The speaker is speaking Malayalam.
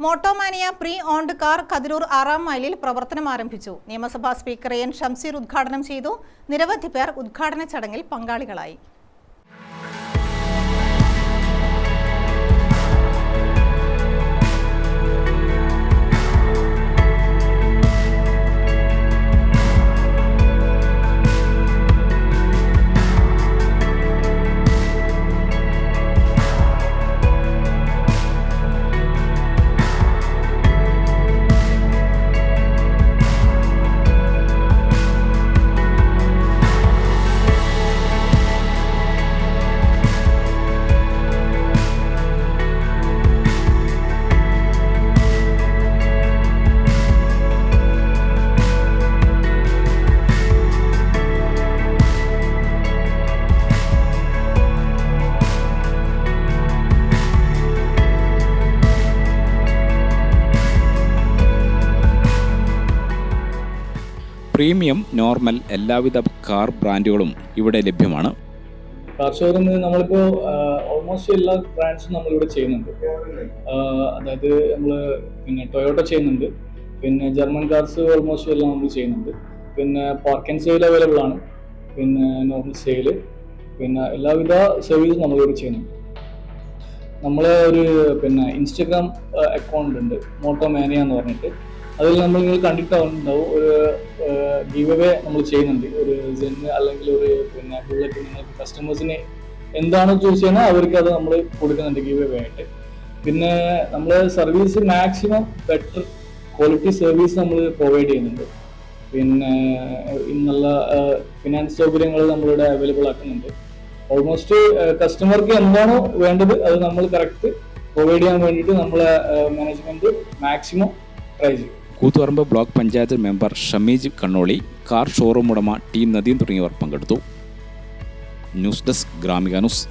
മോട്ടോമാനിയ പ്രീ ഓൺഡ് കാർ കതിരൂർ 6-ാം മൈലിൽ പ്രവർത്തനം ആരംഭിച്ചു. നിയമസഭാ സ്പീക്കർ എൻ ഷംസീർ ഉദ്ഘാടനം ചെയ്തു. നിരവധി പേർ ഉദ്ഘാടന ചടങ്ങിൽ പങ്കാളികളായി. പ്രീമിയം, നോർമൽ എല്ലാവിധ കാർ ബ്രാൻഡുകളും ഇവിടെ ലഭ്യമാണ്. കാർ ഷോറൂമിൽ നമ്മളിപ്പോൾ ഓൾമോസ്റ്റ് എല്ലാ ബ്രാൻഡ്സും നമ്മളിവിടെ ചെയ്യുന്നുണ്ട്. അതായത് നമ്മൾ ടൊയോട്ട ചെയ്യുന്നുണ്ട്, പിന്നെ ജർമ്മൻ കാർസ് ഓൾമോസ്റ്റ് എല്ലാം നമ്മൾ ചെയ്യുന്നുണ്ട്, പിന്നെ പാർക്ക് ആൻഡ് സെയിൽ അവൈലബിൾ ആണ്, പിന്നെ നോർമൽ സെയിൽ, പിന്നെ എല്ലാവിധ സർവീസും നമ്മളിവിടെ ചെയ്യുന്നുണ്ട്. നമ്മളെ ഒരു ഇൻസ്റ്റഗ്രാം അക്കൗണ്ട് ഉണ്ട്, മോട്ടോമാനിയ എന്ന് പറഞ്ഞിട്ട്. അതിൽ നമ്മൾ കണ്ടിട്ടുണ്ടാവും, ഒരു ഗീവ് അവേ നമ്മൾ ചെയ്യുന്നുണ്ട്. ഒരു സെന്ന് അല്ലെങ്കിൽ ഒരു ബുള്ളറ്റ് നിങ്ങൾക്ക് കസ്റ്റമേഴ്സിന് എന്താണോ ചൂസ് ചെയ്യുന്നത് അവർക്ക് അത് നമ്മൾ കൊടുക്കുന്നുണ്ട് ഗീവ് അവേ ആയിട്ട്. പിന്നെ നമ്മൾ service maximum better quality service നമ്മൾ പ്രൊവൈഡ് ചെയ്യുന്നുണ്ട്. പിന്നെ നല്ല ഫിനാൻസ് സൗകര്യങ്ങൾ നമ്മളിവിടെ അവൈലബിൾ ആക്കുന്നുണ്ട്. ഓൾമോസ്റ്റ് കസ്റ്റമർക്ക് എന്താണോ വേണ്ടത് അത് നമ്മൾ കറക്റ്റ് പ്രൊവൈഡ് ചെയ്യാൻ വേണ്ടിയിട്ട് നമ്മളെ മാനേജ്മെന്റ് മാക്സിമം ട്രൈ ചെയ്യും. Koothuparamba block panchayat member Shameej Kannoli, car showroom ഉടമ ടി നദീൻ തുടങ്ങിയവർ പങ്കെടുത്തു. News desk Gramika news.